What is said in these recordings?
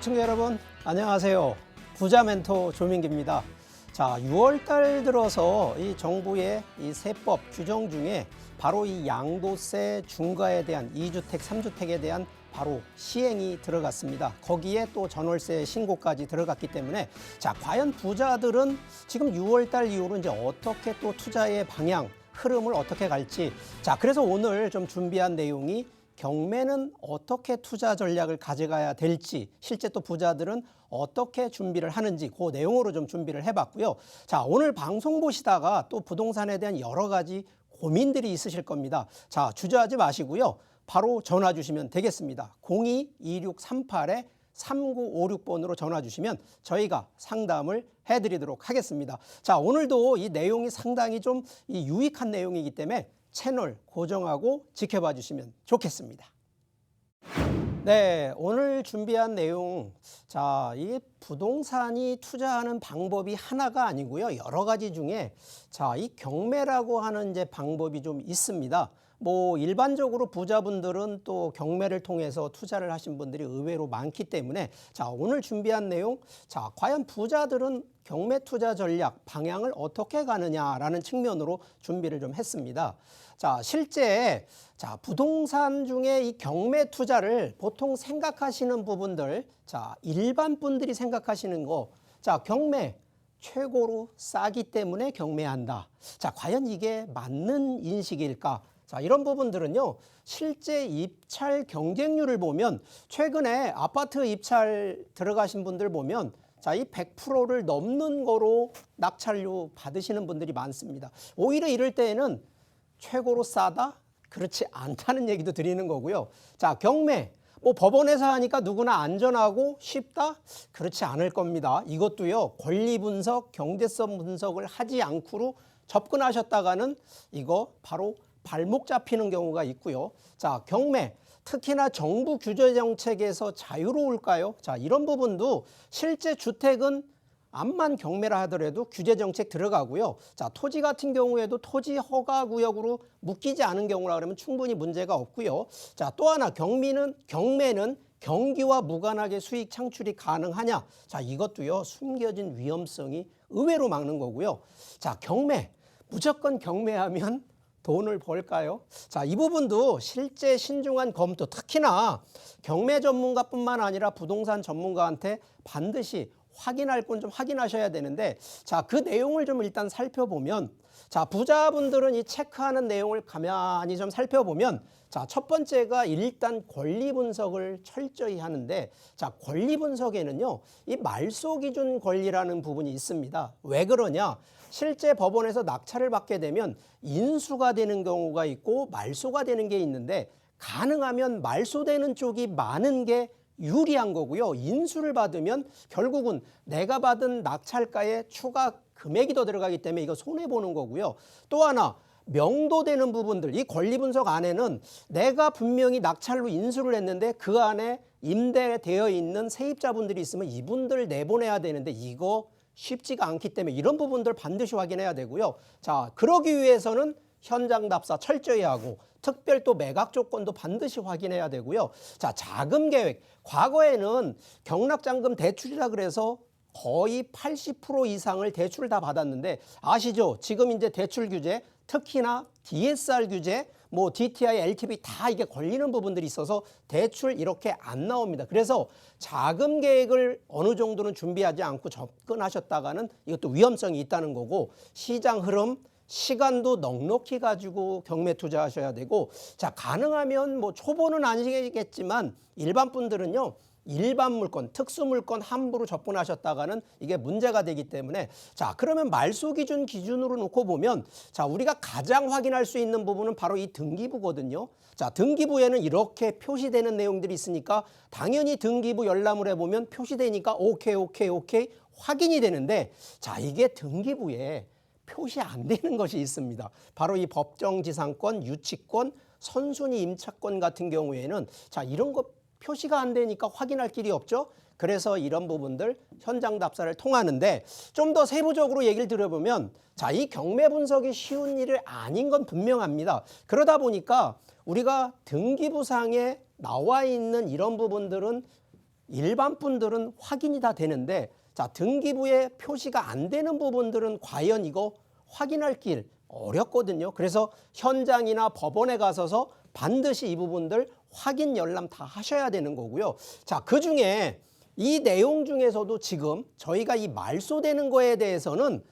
시청자 여러분 안녕하세요. 부자 멘토 조민기입니다. 자, 6월 달 들어서 이 정부의 이 세법 규정 중에 바로 이 양도세 중과에 대한 2주택, 3주택에 대한 바로 시행이 들어갔습니다. 거기에 또 전월세 신고까지 들어갔기 때문에 자, 과연 부자들은 지금 6월 달 이후로 이제 어떻게 또 투자의 방향, 흐름을 어떻게 갈지. 자, 그래서 오늘 좀 준비한 내용이 경매는 어떻게 투자 전략을 가져가야 될지, 실제 또 부자들은 어떻게 준비를 하는지 그 내용으로 좀 준비를 해봤고요. 자, 오늘 방송 보시다가 또 부동산에 대한 여러 가지 고민들이 있으실 겁니다. 자, 주저하지 마시고요. 바로 전화 주시면 되겠습니다. 02-2638-3956번으로 전화 주시면 저희가 상담을 해드리도록 하겠습니다. 자, 오늘도 이 내용이 상당히 좀 유익한 내용이기 때문에 채널 고정하고 지켜봐 주시면 좋겠습니다. 네, 오늘 준비한 내용. 자, 이 부동산이 투자하는 방법이 하나가 아니고요. 여러 가지 중에 자, 이 경매라고 하는 이제 방법이 좀 있습니다. 뭐 일반적으로 부자분들은 또 경매를 통해서 투자를 하신 분들이 의외로 많기 때문에 자, 오늘 준비한 내용. 자, 과연 부자들은 경매 투자 전략 방향을 어떻게 가느냐라는 측면으로 준비를 좀 했습니다. 자, 실제 자, 부동산 중에 이 경매 투자를 보통 생각하시는 부분들, 자, 일반 분들이 생각하시는 거, 자, 경매 최고로 싸기 때문에 경매한다. 자, 과연 이게 맞는 인식일까? 자, 이런 부분들은요, 실제 입찰 경쟁률을 보면 최근에 아파트 입찰 들어가신 분들 보면 자, 이 100%를 넘는 거로 낙찰료 받으시는 분들이 많습니다. 오히려 이럴 때에는 최고로 싸다? 그렇지 않다는 얘기도 드리는 거고요. 자, 경매. 뭐 법원에서 하니까 누구나 안전하고 쉽다? 그렇지 않을 겁니다. 이것도요, 권리 분석, 경제성 분석을 하지 않고로 접근하셨다가는 이거 바로 발목 잡히는 경우가 있고요. 자, 경매. 특히나 정부 규제 정책에서 자유로울까요? 자, 이런 부분도 실제 주택은 암만 경매라 하더라도 규제 정책 들어가고요. 자, 토지 같은 경우에도 토지 허가 구역으로 묶이지 않은 경우라 그러면 충분히 문제가 없고요. 자, 또 하나 경매는 경기와 무관하게 수익 창출이 가능하냐? 자, 이것도요, 숨겨진 위험성이 의외로 많은 거고요. 자, 경매. 무조건 경매하면 돈을 벌까요? 자, 이 부분도 실제 신중한 검토, 특히나 경매 전문가뿐만 아니라 부동산 전문가한테 반드시 확인할 건 좀 확인하셔야 되는데, 자, 그 내용을 좀 일단 살펴보면, 자, 부자분들은 이 체크하는 내용을 가만히 좀 살펴보면, 자, 첫 번째가 일단 권리 분석을 철저히 하는데, 자, 권리 분석에는요, 이 말소 기준 권리라는 부분이 있습니다. 왜 그러냐? 실제 법원에서 낙찰을 받게 되면 인수가 되는 경우가 있고 말소가 되는 게 있는데, 가능하면 말소되는 쪽이 많은 게 유리한 거고요. 인수를 받으면 결국은 내가 받은 낙찰가에 추가 금액이 더 들어가기 때문에 이거 손해보는 거고요. 또 하나 명도되는 부분들, 이 권리 분석 안에는 내가 분명히 낙찰로 인수를 했는데 그 안에 임대되어 있는 세입자분들이 있으면 이분들 내보내야 되는데 이거 쉽지가 않기 때문에 이런 부분들 반드시 확인해야 되고요. 자, 그러기 위해서는 현장 답사 철저히 하고 특별 또 매각 조건도 반드시 확인해야 되고요. 자, 자금 계획. 과거에는 경락잔금 대출이라 그래서 거의 80% 이상을 대출을 다 받았는데 아시죠? 지금 이제 대출 규제, 특히나 DSR 규제, 뭐 DTI, LTV 다 이게 걸리는 부분들이 있어서 대출 이렇게 안 나옵니다. 그래서 자금 계획을 어느 정도는 준비하지 않고 접근하셨다가는 이것도 위험성이 있다는 거고, 시장 흐름, 시간도 넉넉히 가지고 경매 투자하셔야 되고, 자, 가능하면 뭐 초보는 아니겠지만 일반 분들은요, 일반 물건, 특수 물건 함부로 접근하셨다가는 이게 문제가 되기 때문에, 자, 그러면 말소 기준으로 놓고 보면, 자, 우리가 가장 확인할 수 있는 부분은 바로 이 등기부거든요. 자, 등기부에는 이렇게 표시되는 내용들이 있으니까 당연히 등기부 열람을 해보면 표시되니까 오케이 확인이 되는데, 자, 이게 등기부에 표시 안 되는 것이 있습니다. 바로 이 법정지상권, 유치권, 선순위 임차권 같은 경우에는 자, 이런 거 표시가 안 되니까 확인할 길이 없죠. 그래서 이런 부분들 현장 답사를 통하는데, 좀 더 세부적으로 얘기를 들어보면 자, 이 경매 분석이 쉬운 일이 아닌 건 분명합니다. 그러다 보니까 우리가 등기부상에 나와 있는 이런 부분들은 일반 분들은 확인이 다 되는데 자, 등기부에 표시가 안 되는 부분들은 과연 이거 확인할 길 어렵거든요. 그래서 현장이나 법원에 가서서 반드시 이 부분들 확인 열람 다 하셔야 되는 거고요. 자, 그중에 이 내용 중에서도 지금 저희가 이 말소되는 거에 대해서는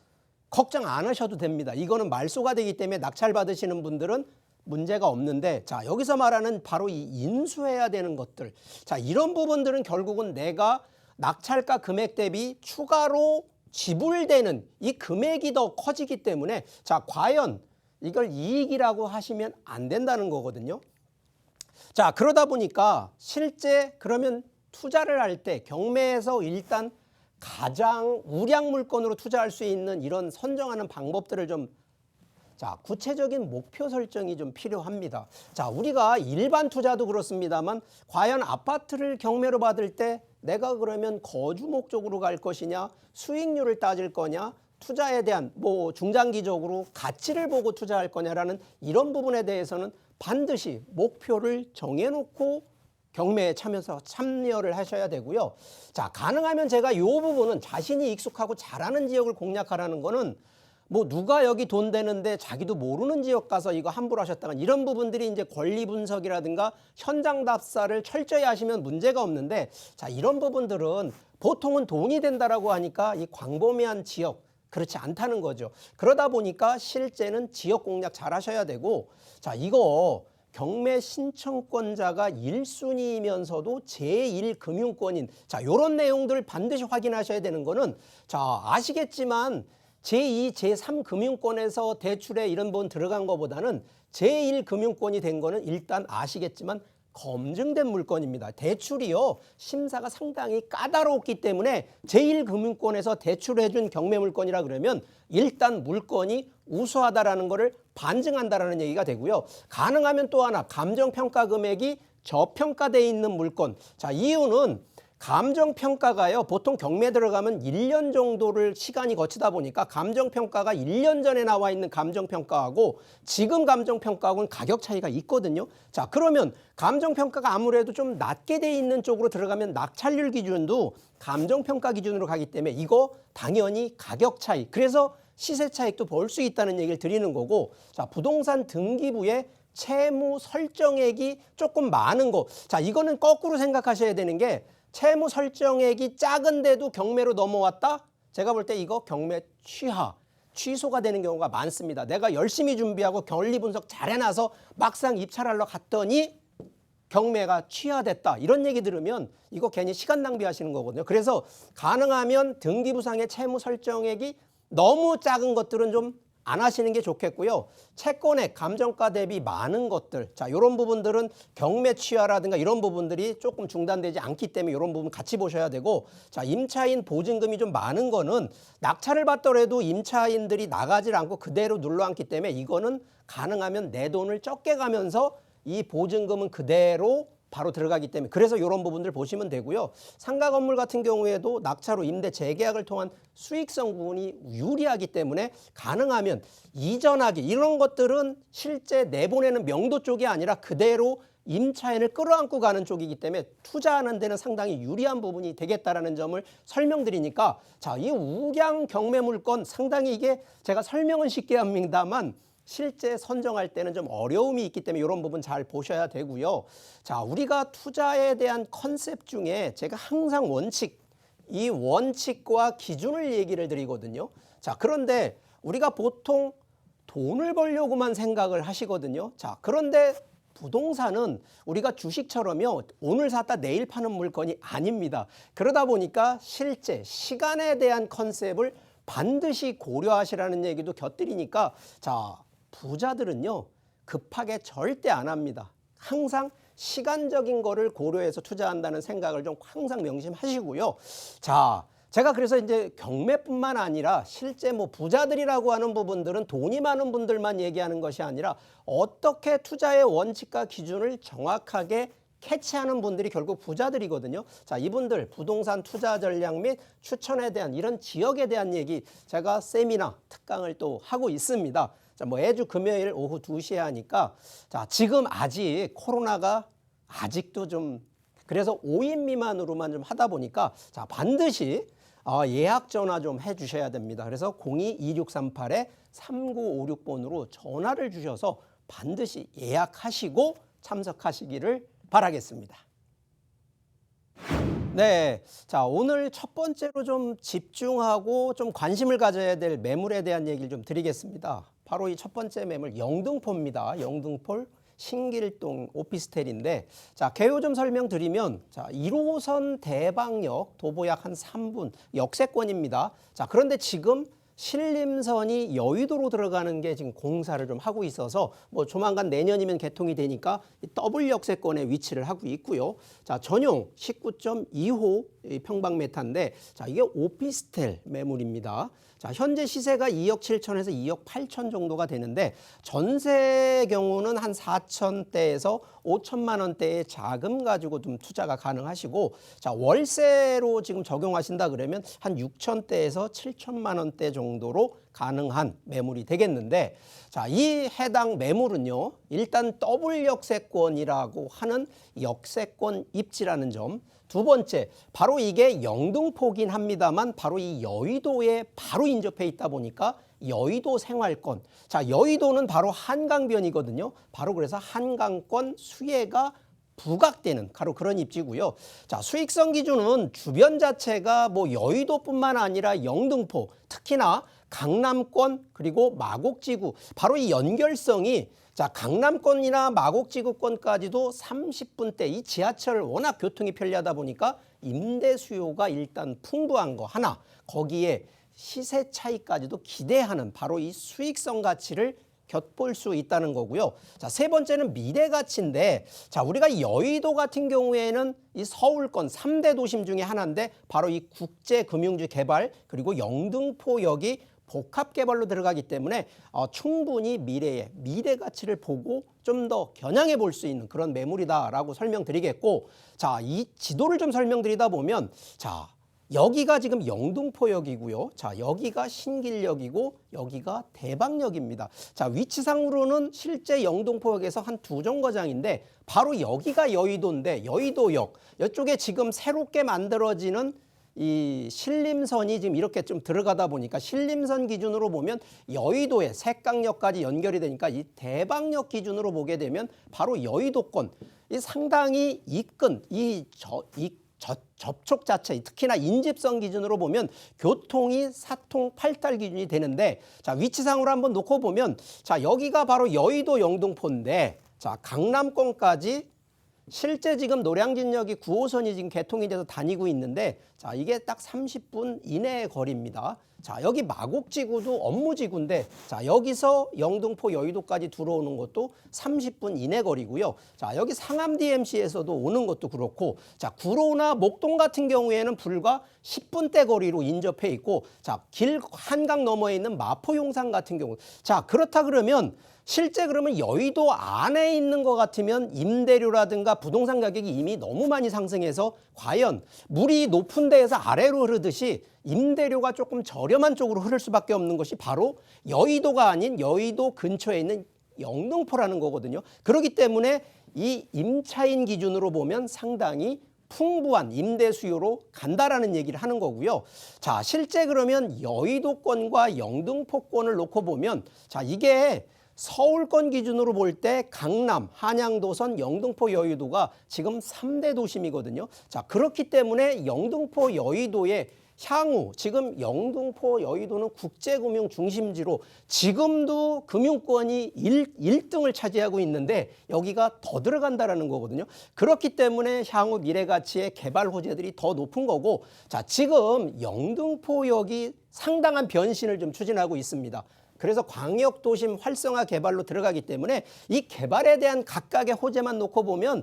걱정 안 하셔도 됩니다. 이거는 말소가 되기 때문에 낙찰 받으시는 분들은 문제가 없는데, 자, 여기서 말하는 바로 이 인수해야 되는 것들, 자, 이런 부분들은 결국은 내가 낙찰가 금액 대비 추가로 지불되는 이 금액이 더 커지기 때문에 자, 과연 이걸 이익이라고 하시면 안 된다는 거거든요. 자, 그러다 보니까 실제 그러면 투자를 할 때 경매에서 일단 가장 우량 물건으로 투자할 수 있는 이런 선정하는 방법들을 좀 자, 구체적인 목표 설정이 좀 필요합니다. 자, 우리가 일반 투자도 그렇습니다만 과연 아파트를 경매로 받을 때 내가 그러면 거주 목적으로 갈 것이냐, 수익률을 따질 거냐, 투자에 대한 뭐 중장기적으로 가치를 보고 투자할 거냐라는 이런 부분에 대해서는 반드시 목표를 정해놓고 경매에 참여를 하셔야 되고요. 자, 가능하면 제가 이 부분은 자신이 익숙하고 잘하는 지역을 공략하라는 거는 뭐 누가 여기 돈 되는데 자기도 모르는 지역 가서 이거 함부로 하셨다가 이런 부분들이 이제 권리 분석이라든가 현장 답사를 철저히 하시면 문제가 없는데, 자, 이런 부분들은 보통은 돈이 된다라고 하니까 이 광범위한 지역 그렇지 않다는 거죠. 그러다 보니까 실제는 지역 공략 잘 하셔야 되고, 자, 이거 경매 신청권자가 1순위이면서도 제1금융권인 자, 요런 내용들 반드시 확인하셔야 되는 거는 자, 아시겠지만 제2, 제3 금융권에서 대출에 이런 분 들어간 것보다는 제1 금융권이 된 거는 일단 아시겠지만 검증된 물건입니다. 대출이요, 심사가 상당히 까다롭기 때문에 제1 금융권에서 대출해준 경매 물건이라 그러면 일단 물건이 우수하다라는 거를 반증한다라는 얘기가 되고요. 가능하면 또 하나 감정평가 금액이 저평가되어 있는 물건. 자, 이유는 감정평가가요, 보통 경매 들어가면 1년 정도를 시간이 거치다 보니까 감정평가가 1년 전에 나와 있는 감정평가하고 지금 감정평가하고는 가격 차이가 있거든요. 자, 그러면 감정평가가 아무래도 좀 낮게 돼 있는 쪽으로 들어가면 낙찰률 기준도 감정평가 기준으로 가기 때문에 이거 당연히 가격 차이, 그래서 시세 차익도 볼 수 있다는 얘기를 드리는 거고, 자, 부동산 등기부에 채무 설정액이 조금 많은 거, 자, 이거는 거꾸로 생각하셔야 되는 게 채무 설정액이 작은데도 경매로 넘어왔다? 제가 볼 때 이거 경매 취소가 되는 경우가 많습니다. 내가 열심히 준비하고 권리 분석 잘 해놔서 막상 입찰하러 갔더니 경매가 취하됐다, 이런 얘기 들으면 이거 괜히 시간 낭비하시는 거거든요. 그래서 가능하면 등기부상의 채무 설정액이 너무 작은 것들은 좀 안 하시는 게 좋겠고요. 채권액, 감정가 대비 많은 것들, 자, 이런 부분들은 경매 취하라든가 이런 부분들이 조금 중단되지 않기 때문에 이런 부분 같이 보셔야 되고, 자, 임차인 보증금이 좀 많은 거는 낙찰을 받더라도 임차인들이 나가질 않고 그대로 눌러앉기 때문에 이거는 가능하면 내 돈을 적게 가면서 이 보증금은 그대로 바로 들어가기 때문에 그래서 이런 부분들 보시면 되고요. 상가 건물 같은 경우에도 낙찰 후 임대 재계약을 통한 수익성 부분이 유리하기 때문에 가능하면 이전하기, 이런 것들은 실제 내보내는 명도 쪽이 아니라 그대로 임차인을 끌어안고 가는 쪽이기 때문에 투자하는 데는 상당히 유리한 부분이 되겠다라는 점을 설명드리니까, 자, 이 우량 경매 물건 상당히 이게 제가 설명은 쉽게 합니다만 실제 선정할 때는 좀 어려움이 있기 때문에 이런 부분 잘 보셔야 되고요. 자, 우리가 투자에 대한 컨셉 중에 제가 항상 이 원칙과 기준을 얘기를 드리거든요. 자, 그런데 우리가 보통 돈을 벌려고만 생각을 하시거든요. 자, 그런데 부동산은 우리가 주식처럼요, 오늘 샀다 내일 파는 물건이 아닙니다. 그러다 보니까 실제 시간에 대한 컨셉을 반드시 고려하시라는 얘기도 곁들이니까, 자, 부자들은요 급하게 절대 안 합니다. 항상 시간적인 거를 고려해서 투자한다는 생각을 좀 항상 명심하시고요. 자, 제가 그래서 이제 경매뿐만 아니라 실제 뭐 부자들이라고 하는 부분들은 돈이 많은 분들만 얘기하는 것이 아니라 어떻게 투자의 원칙과 기준을 정확하게 캐치하는 분들이 결국 부자들이거든요. 자, 이분들 부동산 투자 전략 및 추천에 대한 이런 지역에 대한 얘기 제가 세미나 특강을 또 하고 있습니다. 자, 뭐 매주 금요일 오후 2시에 하니까, 자, 지금 아직 코로나가 아직도 좀 그래서 5인 미만으로만 좀 하다 보니까 자, 반드시 예약 전화 좀 해주셔야 됩니다. 그래서 02-2638-3956번으로 전화를 주셔서 반드시 예약하시고 참석하시기를 바라겠습니다. 네, 자, 오늘 첫 번째로 좀 집중하고 좀 관심을 가져야 될 매물에 대한 얘기를 좀 드리겠습니다. 바로 이 첫 번째 매물 영등포입니다. 영등포 신길동 오피스텔인데, 자, 개요 좀 설명드리면, 자, 1호선 대방역 도보약 한 3분 역세권입니다. 자, 그런데 지금 신림선이 여의도로 들어가는 게 지금 공사를 좀 하고 있어서 뭐 조만간 내년이면 개통이 되니까 더블 역세권에 위치를 하고 있고요. 자, 전용 19.2호 평방미터인데, 자, 이게 오피스텔 매물입니다. 자, 현재 시세가 2억 7천에서 2억 8천 정도가 되는데, 전세 경우는 한 4천대에서 5천만 원대의 자금 가지고 좀 투자가 가능하시고, 자, 월세로 지금 적용하신다 그러면 한 6천대에서 7천만 원대 정도로 가능한 매물이 되겠는데, 자, 이 해당 매물은요, 일단 더블 역세권이라고 하는 역세권 입지라는 점, 두 번째, 바로 이게 영등포긴 합니다만 바로 이 여의도에 바로 인접해 있다 보니까 여의도 생활권. 자, 여의도는 바로 한강변이거든요. 바로 그래서 한강권 수혜가 부각되는 바로 그런 입지고요. 자, 수익성 기준은 주변 자체가 뭐 여의도뿐만 아니라 영등포, 특히나 강남권 그리고 마곡지구, 바로 이 연결성이, 자, 강남권이나 마곡지구권까지도 30분대, 이 지하철 워낙 교통이 편리하다 보니까 임대 수요가 일단 풍부한 거 하나, 거기에 시세 차이까지도 기대하는 바로 이 수익성 가치를 곁볼 수 있다는 거고요. 자, 세 번째는 미래 가치인데, 자, 우리가 여의도 같은 경우에는 이 서울권 3대 도심 중에 하나인데 바로 이 국제금융지 개발 그리고 영등포역이 복합 개발로 들어가기 때문에 충분히 미래의 미래 가치를 보고 좀 더 겨냥해 볼 수 있는 그런 매물이다라고 설명드리겠고, 자, 이 지도를 좀 설명드리다 보면, 자, 여기가 지금 영등포역이고요. 자, 여기가 신길역이고 여기가 대방역입니다. 자, 위치상으로는 실제 영등포역에서 한 2정거장인데 바로 여기가 여의도인데, 여의도역 이쪽에 지금 새롭게 만들어지는 이 신림선이 지금 이렇게 좀 들어가다 보니까 신림선 기준으로 보면 여의도에 색강역까지 연결이 되니까 이 대방역 기준으로 보게 되면 바로 여의도권, 이 상당히 이끈 접촉 자체, 특히나 인집성 기준으로 보면 교통이 사통 8탈 기준이 되는데, 자, 위치상으로 한번 놓고 보면, 자, 여기가 바로 여의도 영등포인데, 자, 강남권까지 실제 지금 노량진역이 9호선이 지금 개통이 돼서 다니고 있는데, 자, 이게 딱 30분 이내의 거리입니다. 자, 여기 마곡지구도 업무지구인데, 자, 여기서 영등포 여의도까지 들어오는 것도 30분 이내 거리고요. 자, 여기 상암 DMC에서도 오는 것도 그렇고, 자, 구로나 목동 같은 경우에는 불과 10분대 거리로 인접해 있고, 자, 길 한강 너머에 있는 마포 용산 같은 경우, 자, 그렇다 그러면 실제 그러면 여의도 안에 있는 것 같으면 임대료라든가 부동산 가격이 이미 너무 많이 상승해서 과연 물이 높은 데에서 아래로 흐르듯이 임대료가 조금 저렴한 쪽으로 흐를 수밖에 없는 것이 바로 여의도가 아닌 여의도 근처에 있는 영등포라는 거거든요. 그렇기 때문에 이 임차인 기준으로 보면 상당히 풍부한 임대 수요로 간다라는 얘기를 하는 거고요. 자, 실제 그러면 여의도권과 영등포권을 놓고 보면, 자, 이게 서울권 기준으로 볼 때 강남, 한양도선, 영등포, 여의도가 지금 3대 도심이거든요. 자, 그렇기 때문에 영등포, 여의도의 향후 지금 영등포, 여의도는 국제금융 중심지로 지금도 금융권이 1등을 차지하고 있는데 여기가 더 들어간다라는 거거든요. 그렇기 때문에 향후 미래가치의 개발 호재들이 더 높은 거고, 자, 지금 영등포역이 상당한 변신을 좀 추진하고 있습니다. 그래서 광역도심 활성화 개발로 들어가기 때문에 이 개발에 대한 각각의 호재만 놓고 보면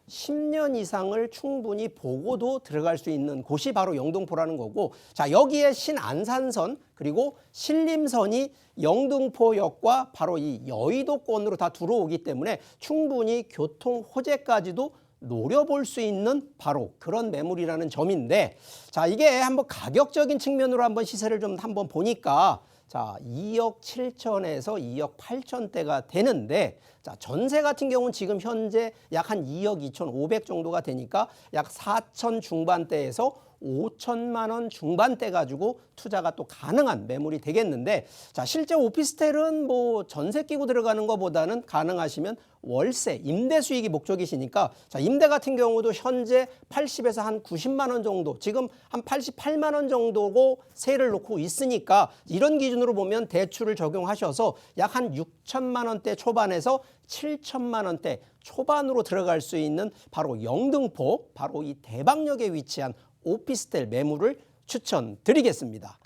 10년 이상을 충분히 보고도 들어갈 수 있는 곳이 바로 영등포라는 거고, 자, 여기에 신안산선 그리고 신림선이 영등포역과 바로 이 여의도권으로 다 들어오기 때문에 충분히 교통 호재까지도 노려볼 수 있는 바로 그런 매물이라는 점인데, 자, 이게 한번 가격적인 측면으로 한번 시세를 좀 한번 보니까, 자, 2억 7천에서 2억 8천대가 되는데, 자, 전세 같은 경우는 지금 현재 약 한 2억 2천5백 정도가 되니까 약 4천 중반대에서 5천만 원 중반대 가지고 투자가 또 가능한 매물이 되겠는데, 자, 실제 오피스텔은 뭐 전세 끼고 들어가는 것보다는 가능하시면 월세, 임대 수익이 목적이시니까, 자, 임대 같은 경우도 현재 80에서 한 90만 원 정도, 지금 한 88만 원 정도고 세를 놓고 있으니까 이런 기준으로 보면 대출을 적용하셔서 약 한 6천만 원대 초반에서 7천만 원대 초반으로 들어갈 수 있는 바로 영등포, 바로 이 대방역에 위치한 오피스텔 매물을 추천드리겠습니다.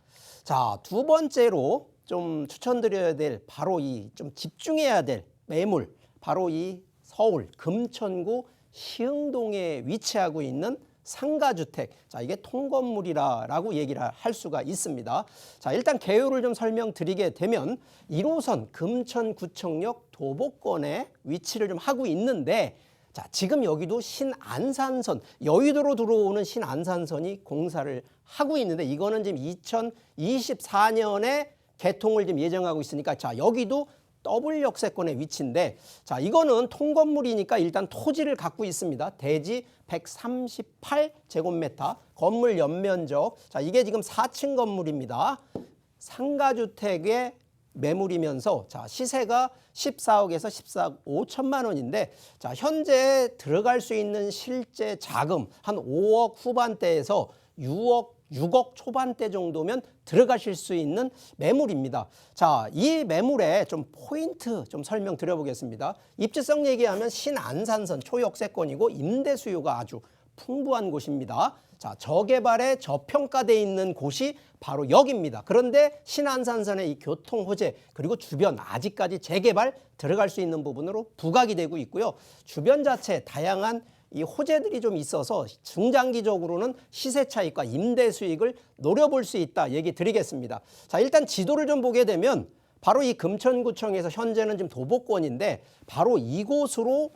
자, 두 번째로 좀 추천드려야 될 바로 이 좀 집중해야 될 매물, 바로 이 서울 금천구 시흥동에 위치하고 있는 상가주택. 자, 이게 통건물이라고 얘기를 할 수가 있습니다. 자, 일단 개요를 좀 설명드리게 되면 1호선 금천구청역 도보권에 위치를 좀 하고 있는데, 자, 지금 여기도 신안산선, 여의도로 들어오는 신안산선이 공사를 하고 있는데, 이거는 지금 2024년에 개통을 지금 예정하고 있으니까, 자, 여기도 더블 역세권의 위치인데, 자, 이거는 통건물이니까 일단 토지를 갖고 있습니다. 대지 138제곱미터, 건물 연면적, 자, 이게 지금 4층 건물입니다. 상가주택의 매물이면서, 자, 시세가 14억에서 14억 5천만 원인데, 자, 현재 들어갈 수 있는 실제 자금 한 5억 후반대에서 6억 초반대 정도면 들어가실 수 있는 매물입니다. 자, 이 매물에 좀 포인트 좀 설명드려 보겠습니다. 입지성 얘기하면 신안산선 초역세권이고 임대 수요가 아주 풍부한 곳입니다. 자, 저개발에 저평가되어 있는 곳이 바로 여기입니다. 그런데 신안산선의 이 교통 호재, 그리고 주변 아직까지 재개발 들어갈 수 있는 부분으로 부각이 되고 있고요. 주변 자체 다양한 이 호재들이 좀 있어서 중장기적으로는 시세 차익과 임대 수익을 노려볼 수 있다 얘기 드리겠습니다. 자, 일단 지도를 좀 보게 되면 바로 이 금천구청에서 현재는 지금 도보권인데, 바로 이곳으로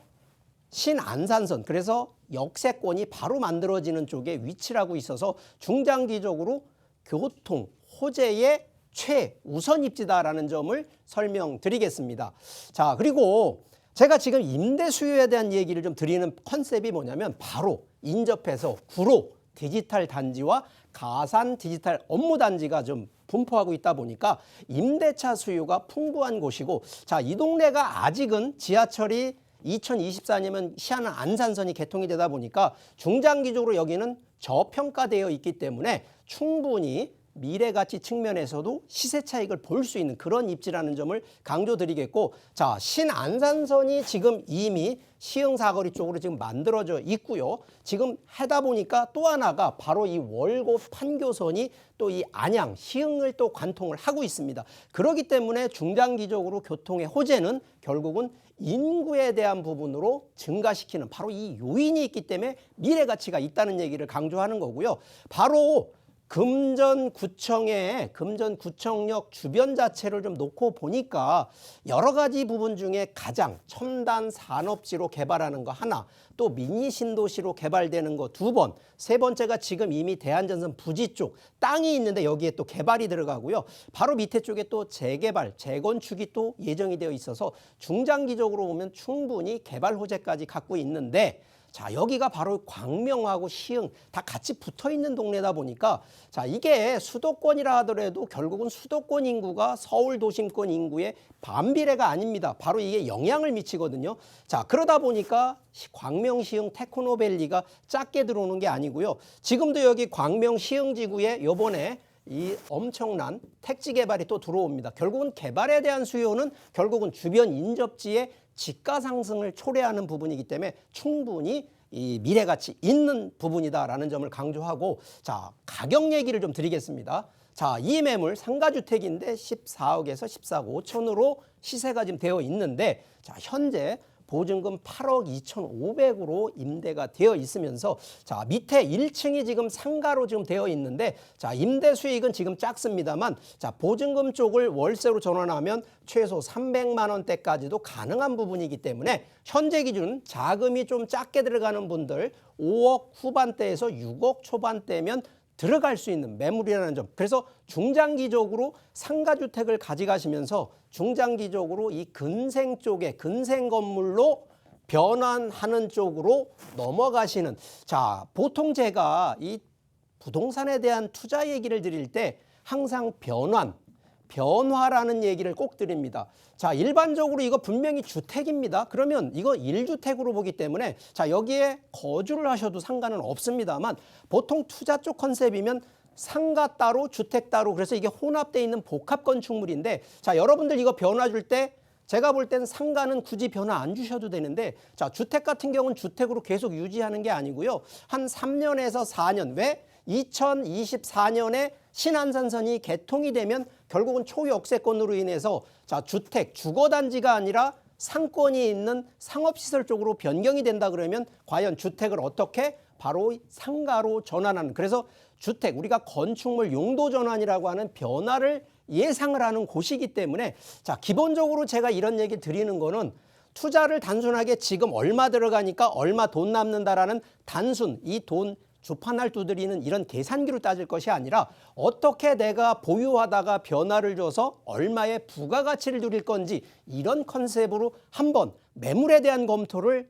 신안산선, 그래서 역세권이 바로 만들어지는 쪽에 위치를 하고 있어서 중장기적으로 교통 호재의 최우선 입지다라는 점을 설명드리겠습니다. 자, 그리고 제가 지금 임대 수요에 대한 얘기를 좀 드리는 컨셉이 뭐냐면, 바로 인접해서 구로 디지털 단지와 가산 디지털 업무 단지가 좀 분포하고 있다 보니까 임대차 수요가 풍부한 곳이고, 자, 이 동네가 아직은 지하철이 2024년이면 신안산선이 개통이 되다 보니까 중장기적으로 여기는 저평가되어 있기 때문에 충분히 미래가치 측면에서도 시세 차익을 볼 수 있는 그런 입지라는 점을 강조드리겠고, 자, 신안산선이 지금 이미 시흥 사거리 쪽으로 지금 만들어져 있고요. 지금 하다 보니까 또 하나가 바로 이 월곡 판교선이 또 이 안양, 시흥을 또 관통을 하고 있습니다. 그렇기 때문에 중장기적으로 교통의 호재는 결국은 인구에 대한 부분으로 증가시키는 바로 이 요인이 있기 때문에 미래 가치가 있다는 얘기를 강조하는 거고요. 바로 금전구청역 주변 자체를 좀 놓고 보니까 여러 가지 부분 중에 가장 첨단 산업지로 개발하는 거 하나, 또 미니 신도시로 개발되는 거 두 번, 세 번째가 지금 이미 대한전선 부지 쪽 땅이 있는데 여기에 또 개발이 들어가고요. 바로 밑에 쪽에 또 재개발, 재건축이 또 예정이 되어 있어서 중장기적으로 보면 충분히 개발 호재까지 갖고 있는데, 자, 여기가 바로 광명하고 시흥 다 같이 붙어 있는 동네다 보니까, 자, 이게 수도권이라 하더라도 결국은 수도권 인구가 서울 도심권 인구의 반비례가 아닙니다. 바로 이게 영향을 미치거든요. 자, 그러다 보니까 광명 시흥 테크노밸리가 작게 들어오는 게 아니고요. 지금도 여기 광명 시흥 지구에 요번에 이 엄청난 택지 개발이 또 들어옵니다. 결국은 개발에 대한 수요는 결국은 주변 인접지의 지가 상승을 초래하는 부분이기 때문에 충분히 이 미래가치 있는 부분이다라는 점을 강조하고, 자, 가격 얘기를 좀 드리겠습니다. 자, 이 매물 상가주택인데 14억에서 14억 5천으로 시세가 지금 되어 있는데, 자, 현재 보증금 8억 2,500으로 임대가 되어 있으면서, 자, 밑에 1층이 지금 상가로 지금 되어 있는데, 자, 임대 수익은 지금 작습니다만, 자, 보증금 쪽을 월세로 전환하면 최소 300만 원대까지도 가능한 부분이기 때문에 현재 기준 자금이 좀 작게 들어가는 분들 5억 후반대에서 6억 초반대면 들어갈 수 있는 매물이라는 점. 그래서 중장기적으로 상가주택을 가져가시면서 중장기적으로 이 근생 쪽에 근생 건물로 변환하는 쪽으로 넘어가시는. 자, 보통 제가 이 부동산에 대한 투자 얘기를 드릴 때 항상 변화라는 얘기를 꼭 드립니다. 자, 일반적으로 이거 분명히 주택입니다. 그러면 이거 1주택으로 보기 때문에 자, 여기에 거주를 하셔도 상관은 없습니다만 보통 투자 쪽 컨셉이면 상가 따로 주택 따로 그래서 이게 혼합되어 있는 복합 건축물인데 자, 여러분들 이거 변화 줄 때 제가 볼 땐 상가는 굳이 변화 안 주셔도 되는데 자, 주택 같은 경우는 주택으로 계속 유지하는 게 아니고요. 한 3년에서 4년. 왜? 2024년에 신안산선이 개통이 되면 결국은 초역세권으로 인해서 자, 주택, 주거단지가 아니라 상권이 있는 상업시설 쪽으로 변경이 된다 그러면 과연 주택을 어떻게? 바로 상가로 전환하는. 그래서 주택, 우리가 건축물 용도 전환이라고 하는 변화를 예상을 하는 곳이기 때문에 자, 기본적으로 제가 이런 얘기 드리는 거는 투자를 단순하게 지금 얼마 들어가니까 얼마 돈 남는다라는 단순 이 돈 주판을 두드리는 이런 계산기로 따질 것이 아니라 어떻게 내가 보유하다가 변화를 줘서 얼마의 부가가치를 누릴 건지 이런 컨셉으로 한번 매물에 대한 검토를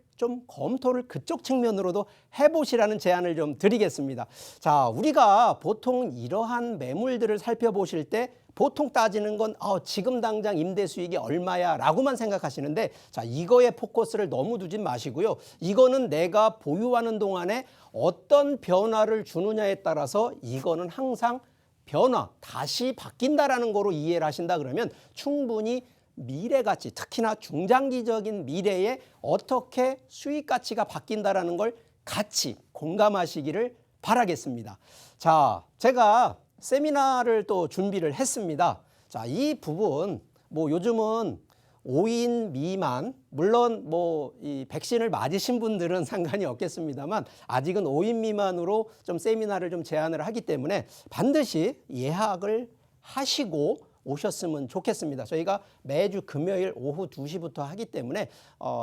그쪽 측면으로도 해보시라는 제안을 좀 드리겠습니다. 자, 우리가 보통 이러한 매물들을 살펴보실 때 보통 따지는 건 지금 당장 임대 수익이 얼마야 라고만 생각하시는데 자, 이거에 포커스를 너무 두진 마시고요. 이거는 내가 보유하는 동안에 어떤 변화를 주느냐에 따라서 이거는 항상 변화, 다시 바뀐다라는 거로 이해를 하신다 그러면 충분히 미래 가치, 특히나 중장기적인 미래에 어떻게 수익 가치가 바뀐다라는 걸 같이 공감하시기를 바라겠습니다. 자, 제가 세미나를 또 준비를 했습니다. 자, 이 부분 뭐 요즘은 5인 미만, 물론 뭐 이 백신을 맞으신 분들은 상관이 없겠습니다만 아직은 5인 미만으로 좀 세미나를 좀 제안을 하기 때문에 반드시 예약을 하시고 오셨으면 좋겠습니다. 저희가 매주 금요일 오후 2시부터 하기 때문에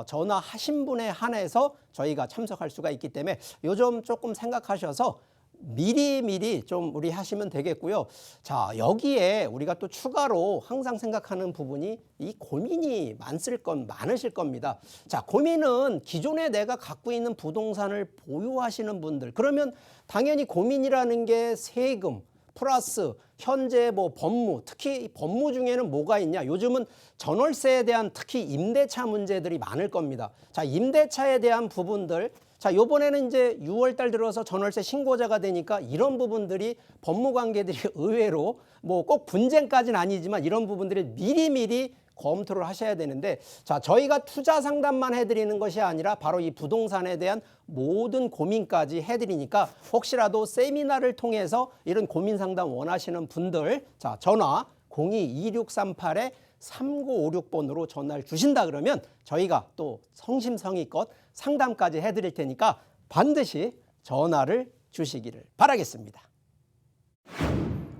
전화하신 분에 한해서 저희가 참석할 수가 있기 때문에 요즘 조금 생각하셔서 미리 좀 우리 하시면 되겠고요. 자, 여기에 우리가 또 추가로 항상 생각하는 부분이 이 고민이 많으실 겁니다. 자, 고민은 기존에 내가 갖고 있는 부동산을 보유하시는 분들, 그러면 당연히 고민이라는 게 세금 플러스 현재 뭐 법무, 특히 법무 중에는 뭐가 있냐? 요즘은 전월세에 대한 특히 임대차 문제들이 많을 겁니다. 자, 임대차에 대한 부분들, 자, 요번에는 이제 6월 달 들어서 전월세 신고자가 되니까 이런 부분들이 법무 관계들이 의외로 뭐 꼭 분쟁까지는 아니지만 이런 부분들을 미리 검토를 하셔야 되는데 자, 저희가 투자 상담만 해드리는 것이 아니라 바로 이 부동산에 대한 모든 고민까지 해드리니까 혹시라도 세미나를 통해서 이런 고민 상담 원하시는 분들 자, 전화 02-2638-3956번으로 전화를 주신다 그러면 저희가 또 성심성의껏 상담까지 해드릴 테니까 반드시 전화를 주시기를 바라겠습니다.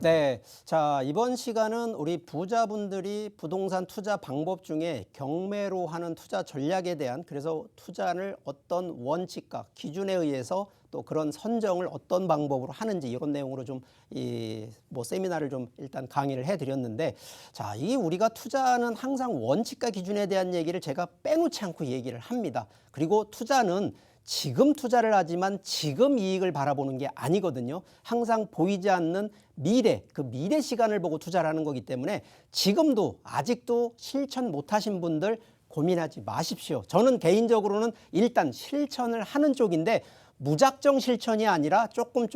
네, 자, 이번 시간은 우리 부자분들이 부동산 투자 방법 중에 경매로 하는 투자 전략에 대한 그래서 투자를 어떤 원칙과 기준에 의해서 또 그런 선정을 어떤 방법으로 하는지 이런 내용으로 좀 뭐 세미나를 좀 일단 강의를 해드렸는데 자, 이 우리가 투자는 항상 원칙과 기준에 대한 얘기를 제가 빼놓지 않고 얘기를 합니다. 그리고 투자는 지금 투자를 하지만 지금 이익을 바라보는 게 아니거든요. 항상 보이지 않는 미래, 그 미래 시간을 보고 투자를 하는 거기 때문에 지금도 아직도 실천 못하신 분들 고민하지 마십시오. 저는 개인적으로는 일단 실천을 하는 쪽인데 무작정 실천이 아니라 조금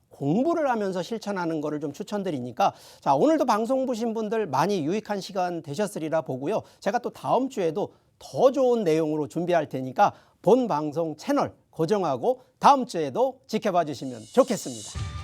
공부를 하면서 실천하는 거를 좀 추천드리니까 자, 오늘도 방송 보신 분들 많이 유익한 시간 되셨으리라 보고요. 제가 또 다음 주에도 더 좋은 내용으로 준비할 테니까 본 방송 채널 고정하고 다음 주에도 지켜봐 주시면 좋겠습니다.